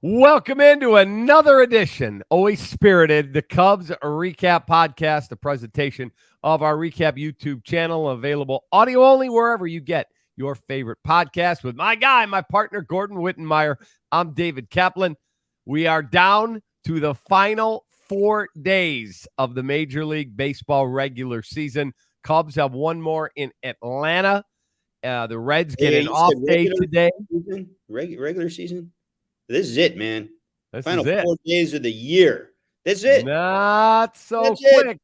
Welcome into another edition, always spirited, the Cubs Recap Podcast, a presentation of our Recap YouTube channel, available audio only wherever you get your favorite podcast with my guy, my partner, Gordon Wittenmeyer. I'm David Kaplan. We are down to the final 4 days of the Major League Baseball regular season. Cubs have one more in Atlanta. The Reds get an off day today. Regular season? This is it, man. This Final is it. 4 days of the year. That's it. Not so That's quick. it.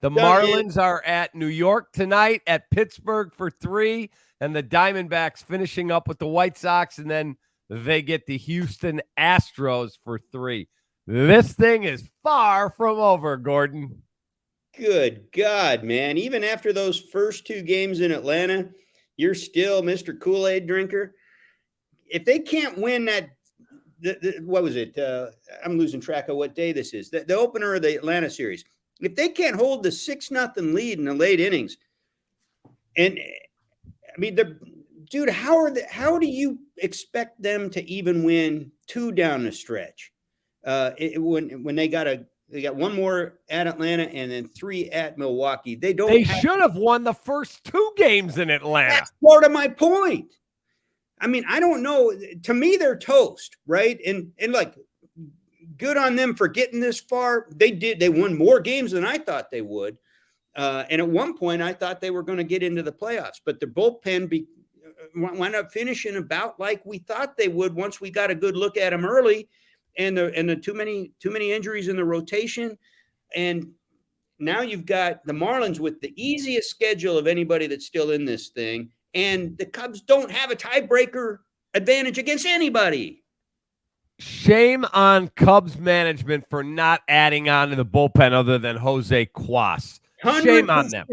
The Marlins are at New York tonight, at Pittsburgh for 3, and the Diamondbacks finishing up with the White Sox, and then they get the Houston Astros for 3. This thing is far from over, Gordon. Good God, man. Even after those first 2 games in Atlanta, you're still Mr. Kool-Aid drinker. If they can't win that, what was it? I'm losing track of what day this is. The opener of the Atlanta series. If they can't hold the 6-0 lead in the late innings, and I mean, dude, how do you expect them to even win 2 down the stretch? When they got one more at Atlanta and then 3 at Milwaukee. They should have won the first 2 games in Atlanta. That's part of my point. I mean, I don't know. To me, they're toast, right? And like, good on them for getting this far. They won more games than I thought they would. And at one point, I thought they were going to get into the playoffs. But their bullpen wound up finishing about like we thought they would once we got a good look at them early. And the too many injuries in the rotation. And now you've got the Marlins with the easiest schedule of anybody that's still in this thing. And the Cubs don't have a tiebreaker advantage against anybody. Shame on Cubs management for not adding on to the bullpen other than Jose Cuas. Shame on them.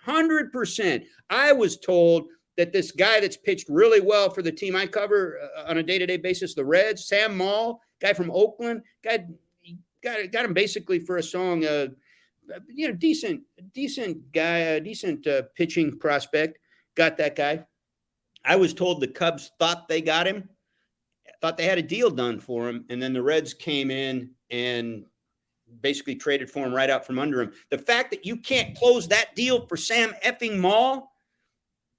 100%. I was told that this guy that's pitched really well for the team I cover on a day-to-day basis, the Reds, Sam Maul, guy from Oakland, got him basically for a song. Decent guy, decent pitching prospect. Got that guy. I was told the Cubs thought they got him, thought they had a deal done for him, and then the Reds came in and basically traded for him right out from under him. The fact that you can't close that deal for Sam effing Maul,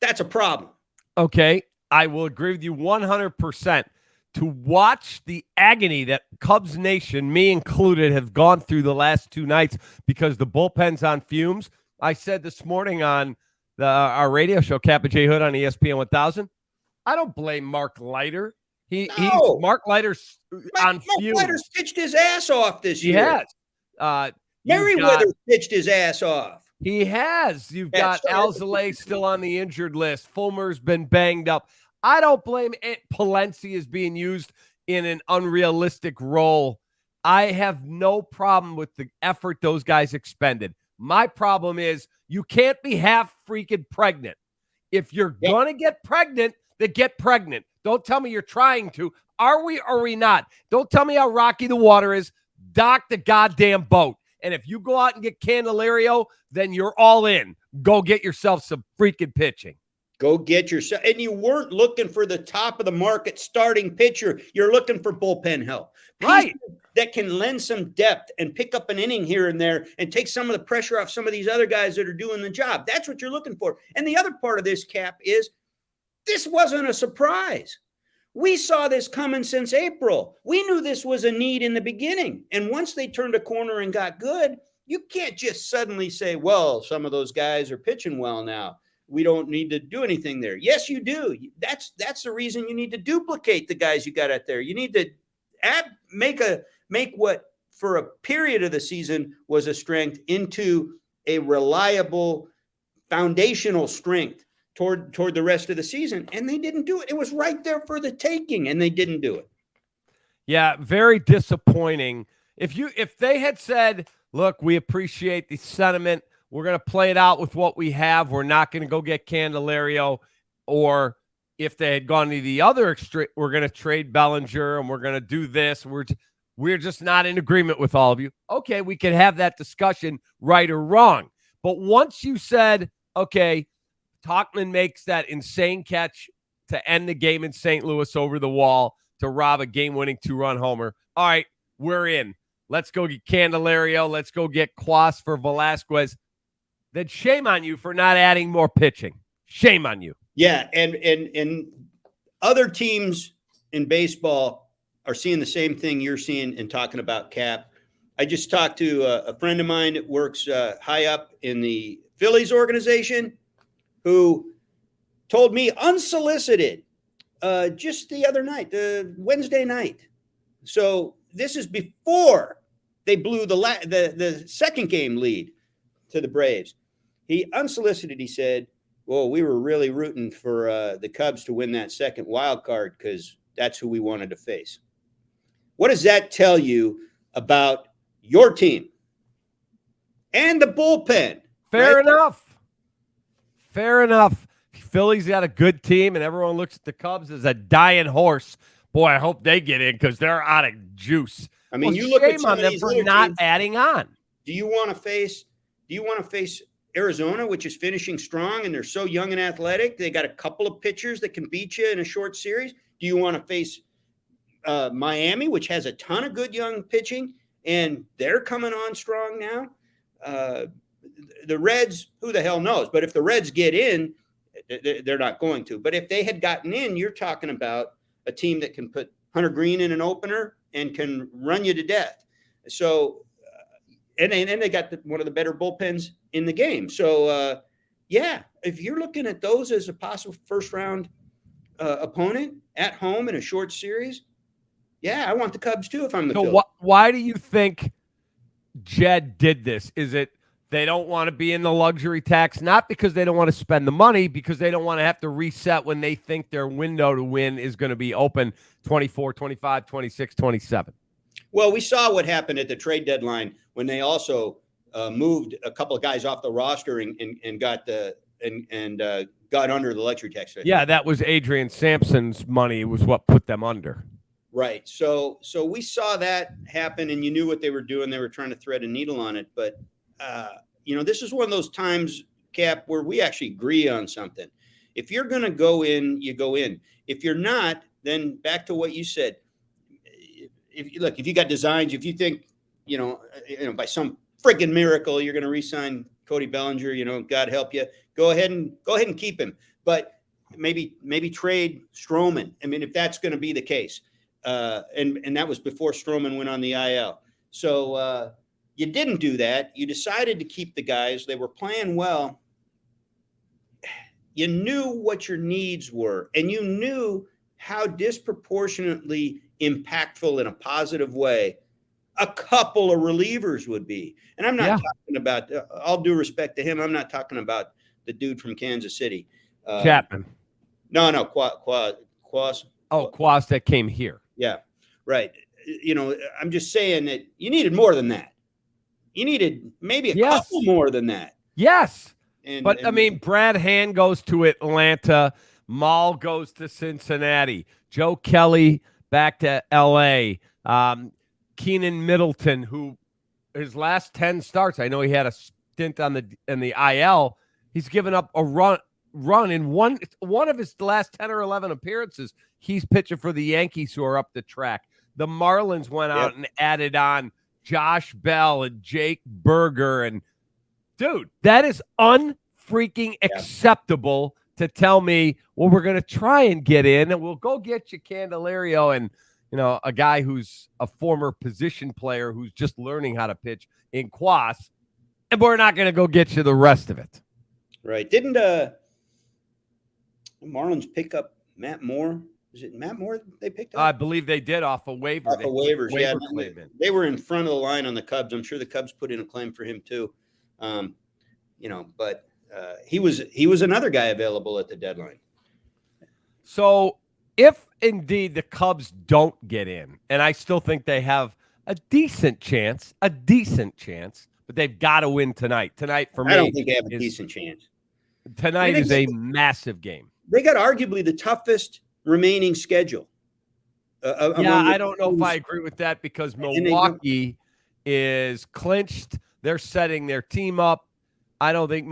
that's a problem. Okay, I will agree with you 100%. To watch the agony that Cubs Nation, me included, have gone through the last 2 nights because the bullpen's on fumes. I said this morning on our radio show, Kap and Hood on ESPN 1000. I don't blame Mark Leiter. Mark Leiter's on fumes. Mark Leiter's pitched his ass off this year. He has. Merriweather pitched his ass off. He has. You've got Alzolay still on the injured list. Fulmer's been banged up. I don't blame it. Palencia is being used in an unrealistic role. I have no problem with the effort those guys expended. My problem is you can't be half freaking pregnant. If you're going to get pregnant, then get pregnant. Don't tell me you're trying to. Are we or are we not? Don't tell me how rocky the water is. Dock the goddamn boat. And if you go out and get Candelario, then you're all in. Go get yourself some freaking pitching. Go get yourself. And you weren't looking for the top of the market starting pitcher. You're looking for bullpen help. Right. That can lend some depth and pick up an inning here and there and take some of the pressure off some of these other guys that are doing the job. That's what you're looking for. And the other part of this, Cap, is this wasn't a surprise. We saw this coming since April. We knew this was a need in the beginning. And once they turned a corner and got good, you can't just suddenly say, well, some of those guys are pitching well now. We don't need to do anything there. Yes, you do. That's the reason you need to duplicate the guys you got out there. You need to make what for a period of the season was a strength into a reliable foundational strength toward the rest of the season. And they didn't do it. It was right there for the taking, and they didn't do it. Yeah, very disappointing. If they had said, look, we appreciate the sentiment, we're going to play it out with what we have, we're not going to go get Candelario, or if they had gone to the other extreme, we're going to trade Bellinger and we're going to do this, we're just not in agreement with all of you. Okay, we can have that discussion, right or wrong. But once you said, okay, Tauchman makes that insane catch to end the game in St. Louis over the wall, to rob a game-winning 2-run homer. All right, we're in. Let's go get Candelario. Let's go get Quas for Velasquez. Then shame on you for not adding more pitching. Shame on you. Yeah, and other teams in baseball are seeing the same thing you're seeing and talking about, Cap. I just talked to a friend of mine that works high up in the Phillies organization who told me unsolicited just the other night, the Wednesday night. So this is before they blew the second game lead to the Braves. He unsolicited, he said, well, we were really rooting for the Cubs to win that second wild card because that's who we wanted to face. What does that tell you about your team and the bullpen? Fair enough. Fair enough. Philly's got a good team, and everyone looks at the Cubs as a dying horse. Boy, I hope they get in because they're out of juice. I mean, you look at some on of them these for other not teams. adding on. Do you want to face Arizona, which is finishing strong, and they're so young and athletic? They got a couple of pitchers that can beat you in a short series. Do you want to face Miami, which has a ton of good young pitching, and they're coming on strong now? The Reds, who the hell knows? But if the Reds get in, they're not going to. But if they had gotten in, you're talking about a team that can put Hunter Green in an opener and can run you to death. So, and they got one of the better bullpens in the game. So, yeah, if you're looking at those as a possible first-round opponent at home in a short series, yeah, I want the Cubs too if I'm the Phillies. So why do you think Jed did this? Is it they don't want to be in the luxury tax, not because they don't want to spend the money, because they don't want to have to reset when they think their window to win is going to be open 24, 25, 26, 27? Well, we saw what happened at the trade deadline when they also moved a couple of guys off the roster and got got under the luxury tax. Yeah, that was Adrian Sampson's money was what put them under. Right. So we saw that happen, and you knew what they were doing. They were trying to thread a needle on it. But, this is one of those times, Cap, where we actually agree on something. If you're going to go in, you go in. If you're not, then back to what you said. If you got designs, if you think, by some freaking miracle, you're going to re-sign Cody Bellinger, God help you, go ahead and keep him. But maybe trade Stroman. I mean, if that's going to be the case. And that was before Stroman went on the IL. So you didn't do that. You decided to keep the guys. They were playing well. You knew what your needs were, and you knew how disproportionately impactful in a positive way a couple of relievers would be. And I'm not talking about, all due respect to him, I'm not talking about the dude from Kansas City. Chapman. No, Quas. Oh, Quas that came here. Yeah, right. I'm just saying that you needed more than that. You needed maybe a couple more than that. Yes. But I mean, Brad Hand goes to Atlanta. Maul goes to Cincinnati. Joe Kelly back to L.A. Keenan Middleton, who his last 10 starts, I know he had a stint in the IL. He's given up a run in one of his last 10 or 11 appearances. He's pitching for the Yankees, who are up the track. The Marlins went out and added on Josh Bell and Jake Berger. And, dude, that is unfreaking acceptable to tell me, well, we're going to try and get in, and we'll go get you Candelario and, a guy who's a former position player who's just learning how to pitch in Quas, and we're not going to go get you the rest of it. Right. Didn't the Marlins pick up Matt Moore? Is it Matt Moore they picked up? I believe they did off a waiver. Off of waivers, yeah. They were in front of the line on the Cubs. I'm sure the Cubs put in a claim for him too. But he was another guy available at the deadline. So if indeed the Cubs don't get in, and I still think they have a decent chance, but they've got to win tonight. Tonight for me, I don't think they have a decent chance. Tonight is a massive game. They got arguably the toughest remaining schedule. I don't know if I agree with that because Milwaukee is clinched. They're setting their team up. I think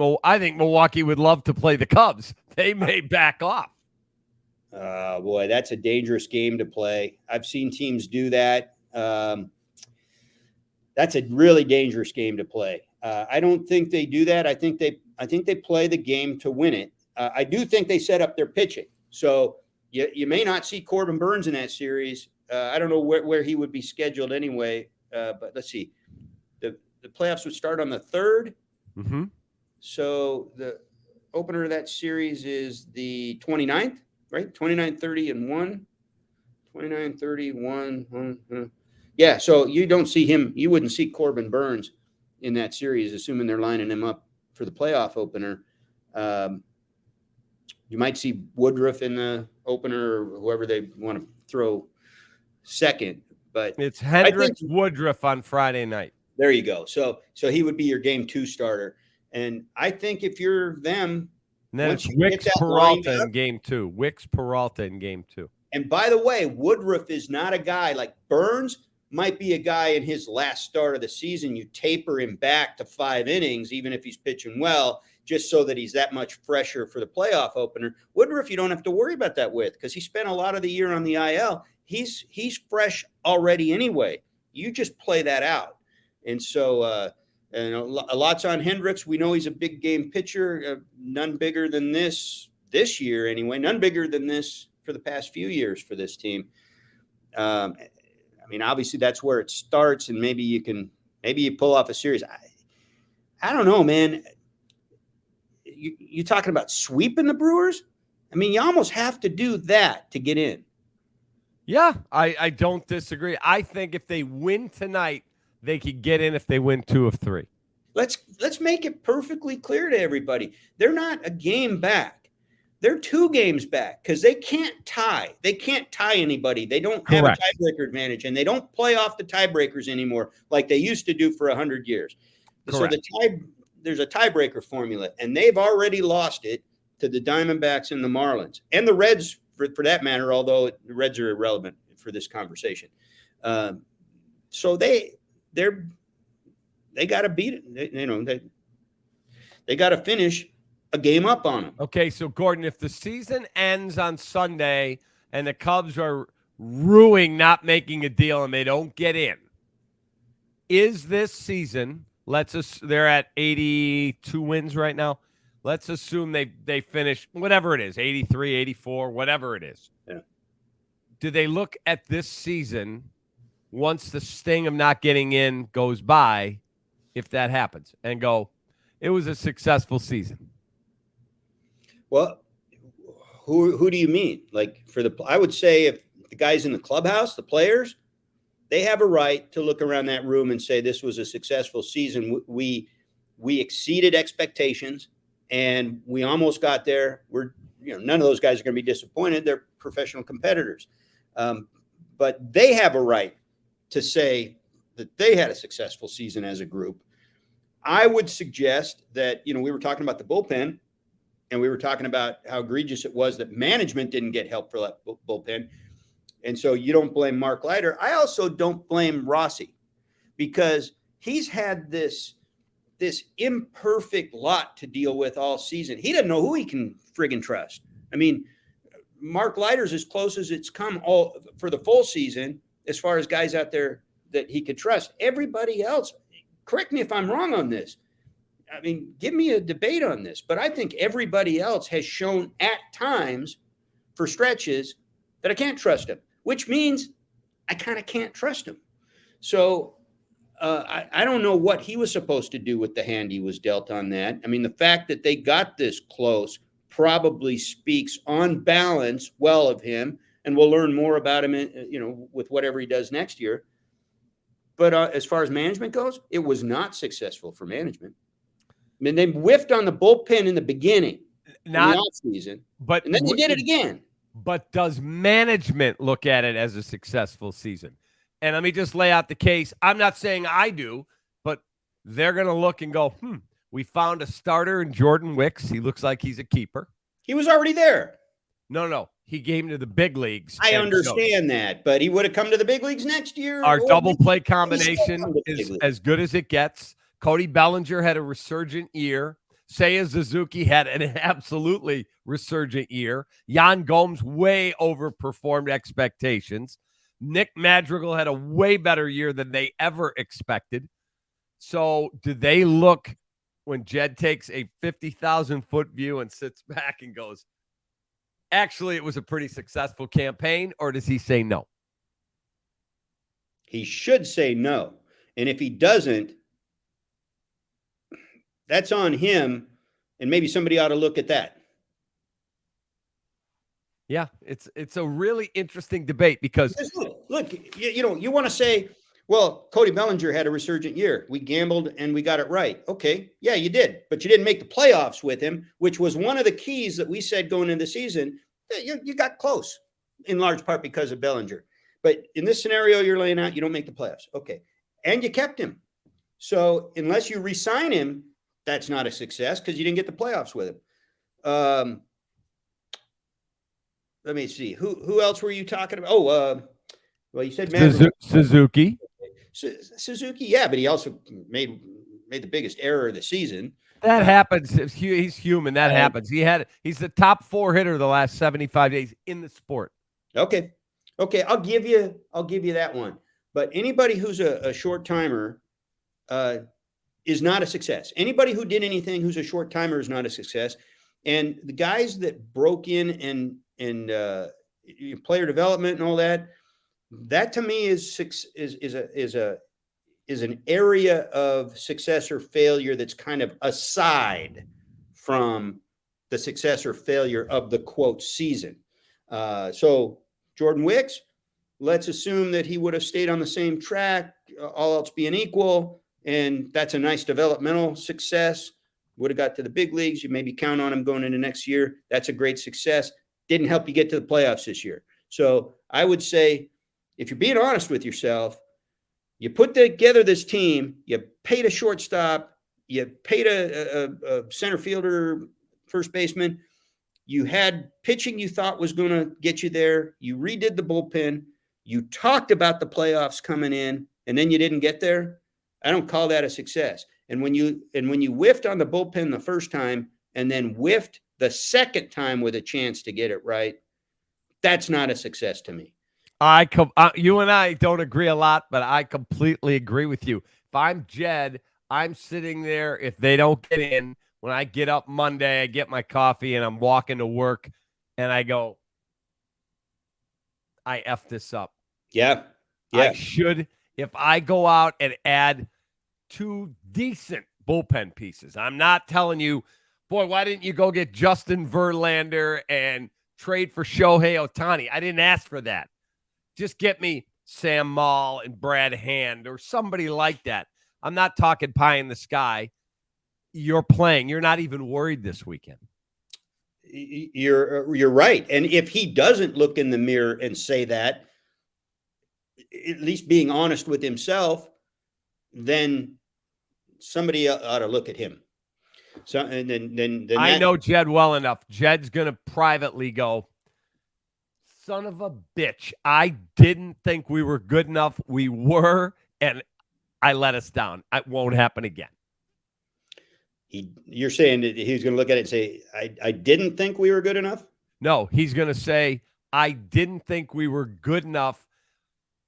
Milwaukee would love to play the Cubs. They may back off. Boy, that's a dangerous game to play. I've seen teams do that. That's a really dangerous game to play. I don't think they do that. I think they play the game to win it. I do think they set up their pitching. So you may not see Corbin Burnes in that series. I don't know where he would be scheduled anyway. But let's see. The playoffs would start on the 3rd. Mm-hmm. So the opener of that series is the 29th, right? 29, 30, and 1. 29, 30, 1. Yeah, so you don't see him. You wouldn't see Corbin Burnes in that series, assuming they're lining him up for the playoff opener. You might see Woodruff in the opener, or whoever they want to throw second. But it's Hendricks Woodruff on Friday night. There you go. So he would be your game 2 starter. And I think if you're them, and then it's Wicks Peralta in game 2. Wicks Peralta in game 2. And by the way, Woodruff is not a guy like Burnes. Might be a guy in his last start of the season. You taper him back to 5 innings, even if he's pitching well, just so that he's that much fresher for the playoff opener. Woodruff, you don't have to worry about that with, because he spent a lot of the year on the IL. He's fresh already anyway. You just play that out. And so a lot's on Hendricks. We know he's a big game pitcher, none bigger than this year anyway, none bigger than this for the past few years for this team. I mean, obviously that's where it starts, and maybe you pull off a series. I don't know, man. You talking about sweeping the Brewers? I mean, you almost have to do that to get in. Yeah, I don't disagree. I think if they win tonight, they could get in if they win 2 of 3. Let's make it perfectly clear to everybody. They're not a game back. They're 2 games back because they can't tie. They can't tie anybody. They don't have Correct. a tiebreaker advantage, and they don't play off the tiebreakers anymore like they used to do for 100 years. Correct. So there's a tiebreaker formula, and they've already lost it to the Diamondbacks and the Marlins and the Reds, for that matter, although the Reds are irrelevant for this conversation. So they got to beat it. They got to finish a game up on them. Okay, so Gordon, if the season ends on Sunday and the Cubs are ruining not making a deal and they don't get in, is this season, they're at 82 wins right now. Let's assume they finish whatever it is, 83, 84, whatever it is. Yeah. Do they look at this season once the sting of not getting in goes by, if that happens, and go, it was a successful season? Well, who do you mean? Like I would say if the guys in the clubhouse, the players, they have a right to look around that room and say this was a successful season. We exceeded expectations and we almost got there. None of those guys are going to be disappointed. They're professional competitors. But they have a right to say that they had a successful season as a group. I would suggest that, we were talking about the bullpen. And we were talking about how egregious it was that management didn't get help for that bullpen. And so you don't blame Mark Leiter. I also don't blame Rossi because he's had this imperfect lot to deal with all season. He doesn't know who he can friggin' trust. I mean, Mark Leiter's as close as it's come all for the full season as far as guys out there that he could trust. Everybody else, correct me if I'm wrong on this. I mean, give me a debate on this, but I think everybody else has shown at times for stretches that I can't trust him, which means I kind of can't trust him. So I don't know what he was supposed to do with the hand he was dealt on that. I mean, the fact that they got this close probably speaks on balance well of him, and we'll learn more about him, with whatever he does next year. But as far as management goes, it was not successful for management. I mean, they whiffed on the bullpen in the beginning, not the offseason, and then they did it again. But does management look at it as a successful season? And let me just lay out the case. I'm not saying I do, but they're going to look and go, we found a starter in Jordan Wicks. He looks like he's a keeper. He was already there. No. He came to the big leagues. I understand that, but he would have come to the big leagues next year. Our double play combination is as good as it gets. Cody Bellinger had a resurgent year. Seiya Suzuki had an absolutely resurgent year. Jan Gomes way overperformed expectations. Nick Madrigal had a way better year than they ever expected. So do they look, when Jed takes a 50,000-foot view and sits back and goes, actually, it was a pretty successful campaign, or does he say no? He should say no. And if he doesn't, that's on him, and maybe somebody ought to look at that. Yeah, it's a really interesting debate because look, you want to say, well, Cody Bellinger had a resurgent year. We gambled and we got it right. Okay, yeah, you did, but you didn't make the playoffs with him, which was one of the keys that we said going into the season. You got close, in large part because of Bellinger. But in this scenario you're laying out, you don't make the playoffs. Okay, and you kept him. So unless you re-sign him, that's not a success because you didn't get the playoffs with him. Let me see. Who else were you talking about? Oh, well, you said Suzuki. Suzuki, yeah, but he also made the biggest error of the season. That happens. He's human. That happens. He's the top 4 hitter the last 75 days in the sport. Okay, I'll give you that one. But anybody who's a short timer is not a success. Anybody who did anything who's a short timer is not a success. And the guys that broke in and player development and all that to me is an area of success or failure that's kind of aside from the success or failure of the quote season. So Jordan Wicks, let's assume that he would have stayed on the same track, all else being equal, and that's a nice developmental success. Would have got to the big leagues. You maybe count on him going into next year. That's a great success. Didn't help you get to the playoffs this year. So I would say, if you're being honest with yourself, you put together this team, you paid a shortstop, you paid a center fielder, first baseman, you had pitching you thought was going to get you there, you redid the bullpen, you talked about the playoffs coming in, and then you didn't get there. I don't call that a success. And when you whiffed on the bullpen the first time and then whiffed the second time with a chance to get it right, that's not a success to me. You and I don't agree a lot, but I completely agree with you. If I'm Jed, I'm sitting there. If they don't get in, when I get up Monday, I get my coffee and I'm walking to work and I go, I effed this up. Yeah. I should, if I go out and add 2 decent bullpen pieces. I'm not telling you, boy, why didn't you go get Justin Verlander and trade for Shohei Ohtani? I didn't ask for that. Just get me Sam Maul and Brad Hand or somebody like that. I'm not talking pie in the sky. You're playing. You're not even worried this weekend. You're right. And if he doesn't look in the mirror and say that, at least being honest with himself, then somebody ought to look at him. So, and then I know Jed well enough. Jed's going to privately go, son of a bitch. I didn't think we were good enough. We were, and I let us down. It won't happen again. You're saying that he's going to look at it and say, I didn't think we were good enough? No, he's going to say, I didn't think we were good enough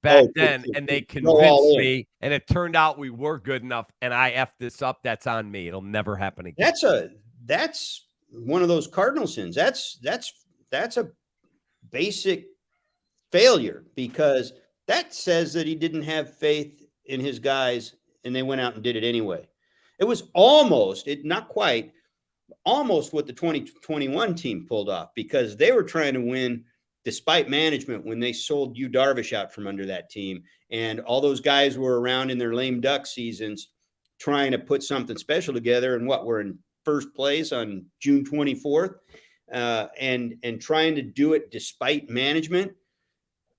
back then, and they convinced me, and it turned out we were good enough, and I effed this up. That's on me. It'll never happen again. That's one of those cardinal sins. That's a basic failure, because that says that he didn't have faith in his guys, and they went out and did it anyway. It was not quite, almost what the 2021 team pulled off, because they were trying to win despite management when they sold Yu Darvish out from under that team. And all those guys were around in their lame duck seasons trying to put something special together. And we're in first place on June 24th and trying to do it despite management.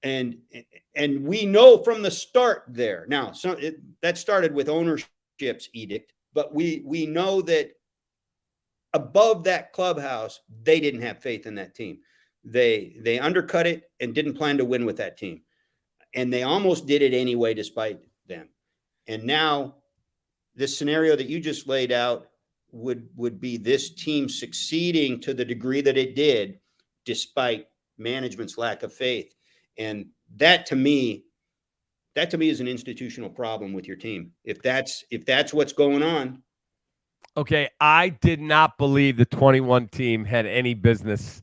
And we know from the start there. Now, that started with ownership's edict, but we know that above that clubhouse, they didn't have faith in that team. They undercut it and didn't plan to win with that team. And they almost did it anyway, despite them. And now this scenario that you just laid out, would be this team succeeding to the degree that it did, despite management's lack of faith. And that to me is an institutional problem with your team. If that's what's going on. Okay, I did not believe the 21 team had any business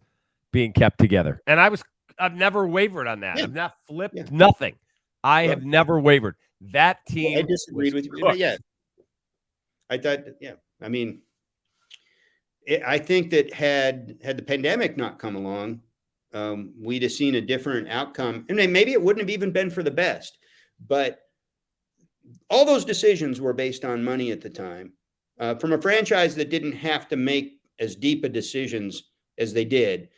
being kept together. And I've never wavered on that. Yeah. I've not flipped Yeah. nothing. I have never wavered. That team I disagreed with you. cooked. Yeah. I thought, yeah. I mean, I think that had the pandemic not come along, we'd have seen a different outcome. And maybe it wouldn't have even been for the best. But all those decisions were based on money at the time. From a franchise that didn't have to make as deep a decisions as they did.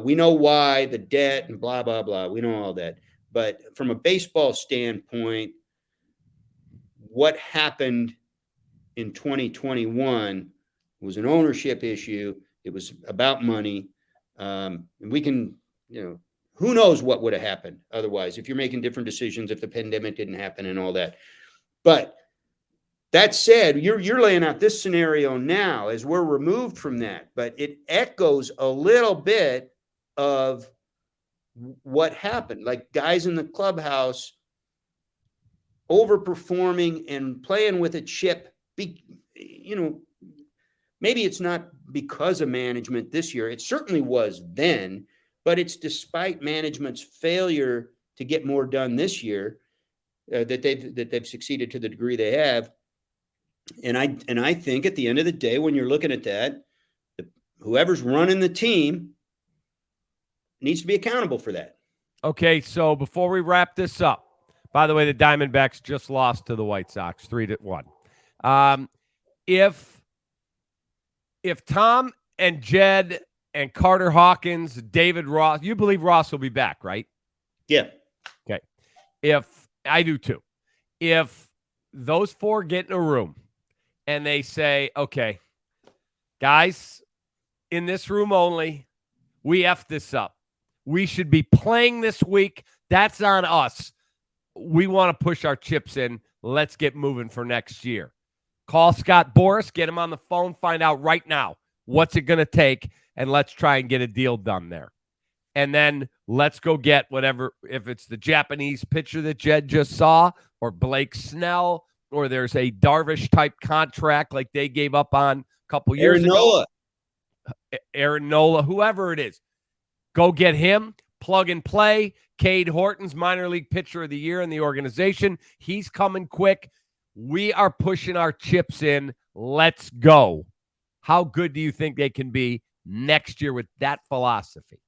We know why, the debt and blah, blah, blah. We know all that. But from a baseball standpoint, what happened in 2021 was an ownership issue. It was about money. And we can, who knows what would have happened otherwise if you're making different decisions, if the pandemic didn't happen and all that. But that said, you're laying out this scenario now as we're removed from that, but it echoes a little bit of what happened. Like guys in the clubhouse overperforming and playing with a chip. Maybe it's not because of management this year. It certainly was then, but it's despite management's failure to get more done this year that they've succeeded to the degree they have. And I think at the end of the day, when you're looking at that, whoever's running the team needs to be accountable for that. Okay, so before we wrap this up, by the way, the Diamondbacks just lost to the White Sox 3-1. If Tom and Jed and Carter Hawkins, David Ross, you believe Ross will be back, right? Yeah. Okay. If I do too, if those four get in a room and they say, okay, guys, in this room only, we effed this up. We should be playing this week. That's on us. We want to push our chips in. Let's get moving for next year. Call Scott Boras, get him on the phone, find out right now what's it going to take, and let's try and get a deal done there. And then let's go get whatever, if it's the Japanese pitcher that Jed just saw, or Blake Snell, or there's a Darvish-type contract like they gave up on a couple years ago. Aaron Nola, whoever it is. Go get him, plug and play. Cade Horton's minor league pitcher of the year in the organization. He's coming quick. We are pushing our chips in. Let's go. How good do you think they can be next year with that philosophy?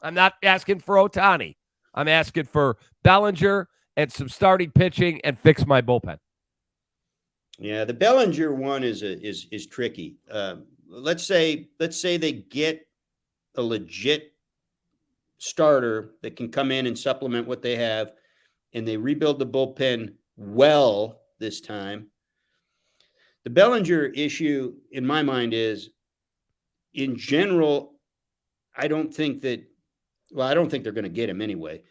I'm not asking for Ohtani. I'm asking for Bellinger and some starting pitching and fix my bullpen. Yeah, the Bellinger one is tricky. Let's say they get a legit starter that can come in and supplement what they have, and they rebuild the bullpen well this time. The Bellinger issue, in my mind, is, in general, I don't think they're going to get him anyway,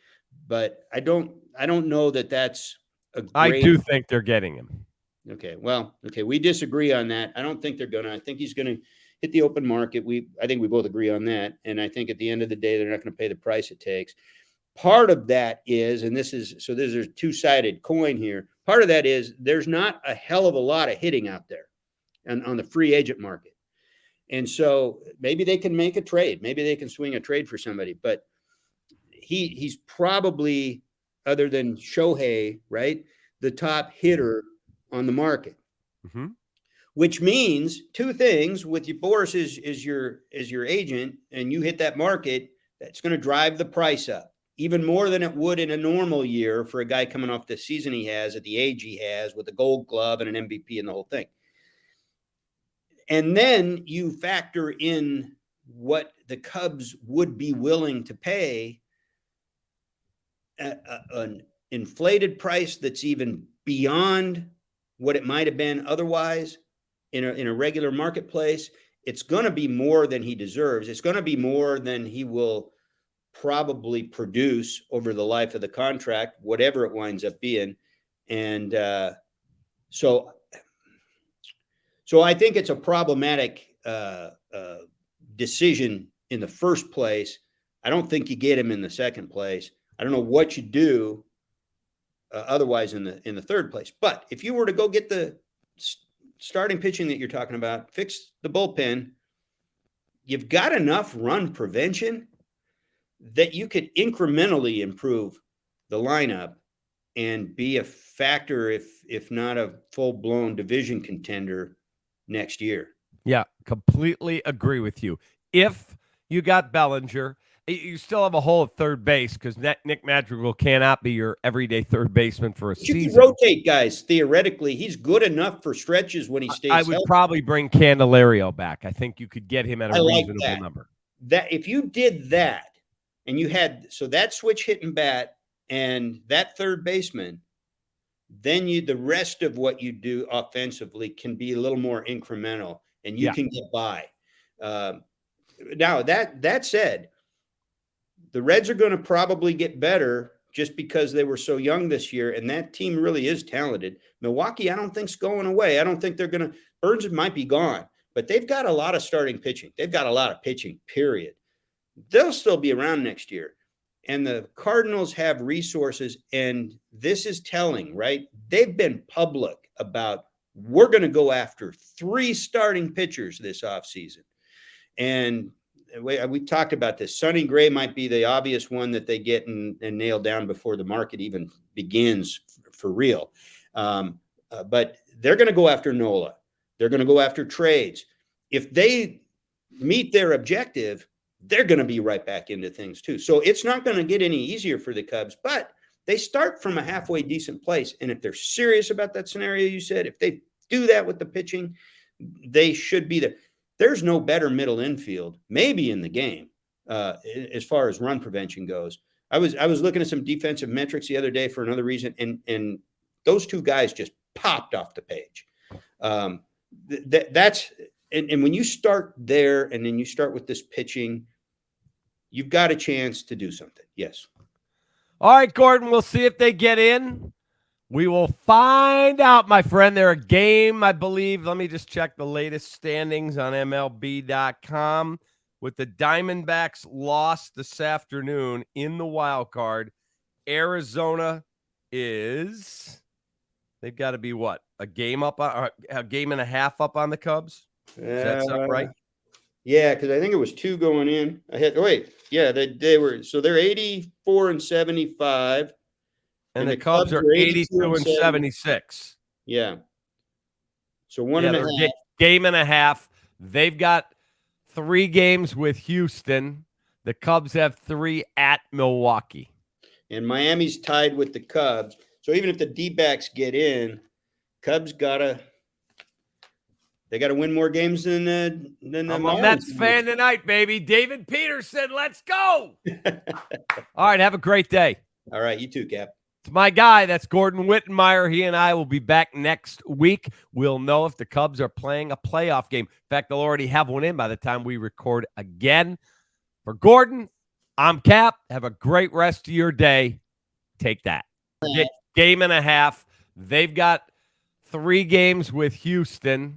but I don't know that that's a great... I do think they're getting him. Okay. Well, okay. We disagree on that. I don't think they're going to. I think he's going to hit the open market. I think we both agree on that. And I think at the end of the day, they're not going to pay the price it takes. Part of that is, and this is a two-sided coin here. Part of that is there's not a hell of a lot of hitting out there on the free agent market. And so maybe they can make a trade. Maybe they can swing a trade for somebody, but he's probably, other than Shohei, right, the top hitter on the market. Mm-hmm. Which means two things. With your Boras is your agent, and you hit that market, that's going to drive the price up even more than it would in a normal year for a guy coming off the season he has at the age he has, with a Gold Glove and an MVP and the whole thing. And then you factor in what the Cubs would be willing to pay, an inflated price that's even beyond what it might have been otherwise in a regular marketplace. It's going to be more than he deserves. It's going to be more than he will probably produce over the life of the contract, whatever it winds up being. And so So I think it's a problematic decision in the first place. I don't think you get him in the second place. I don't know what you do otherwise in the third place. But if you were to go get the starting pitching that you're talking about, fix the bullpen, you've got enough run prevention that you could incrementally improve the lineup and be a factor, if not a full-blown division contender next year. Yeah, completely agree with you. If you got Bellinger, you still have a hole at third base because Nick Madrigal cannot be your everyday third baseman for a season. You can rotate guys, theoretically. He's good enough for stretches when he stays I would healthy. probably bring Candelario back. I think you could get him at a reasonable number. That if you did that and you had that switch hitting bat and that third baseman, then the rest of what you do offensively can be a little more incremental and you can get by. Now that said, the Reds are going to probably get better just because they were so young this year, and that team really is talented. Milwaukee, I don't think's going away. I don't think they're going to – Burns might be gone, but they've got a lot of starting pitching. They've got a lot of pitching, period. They'll still be around next year. And the Cardinals have resources, and this is telling, right? They've been public about we're going to go after 3 starting pitchers this offseason. And we talked about this. Sonny Gray might be the obvious one that they get and nail down before the market even begins for real. But they're going to go after Nola. They're going to go after trades. If they meet their objective, they're going to be right back into things too. So it's not going to get any easier for the Cubs, but they start from a halfway decent place. And if they're serious about that scenario you said, if they do that with the pitching, they should be there. There's no better middle infield, maybe in the game, as far as run prevention goes. I was looking at some defensive metrics the other day for another reason, and those 2 guys just popped off the page. That's when you start there, and then you start with this pitching, you've got a chance to do something. Yes. All right, Gordon. We'll see if they get in. We will find out, my friend. They're a game, I believe. Let me just check the latest standings on MLB.com. With the Diamondbacks lost this afternoon in the wild card, Arizona is – they've got to be what? A game up or a game and a half up on the Cubs? Is that something right? Yeah, because I think it was 2 going in. They were – so they're 84 and 75. And the Cubs are 82 and 76. Yeah. So one and a half. Game and a half. They've got 3 games with Houston. The Cubs have 3 at Milwaukee. And Miami's tied with the Cubs. So even if the D-backs get in, Cubs gotta win more games than the Mets fan tonight, baby. David Peterson, let's go. All right, have a great day. All right, you too, Cap. It's my guy. That's Gordon Wittenmeyer. He and I will be back next week. We'll know if the Cubs are playing a playoff game. In fact, they'll already have one in by the time we record again. For Gordon, I'm Cap. Have a great rest of your day. Take that. Game and a half. They've got 3 games with Houston.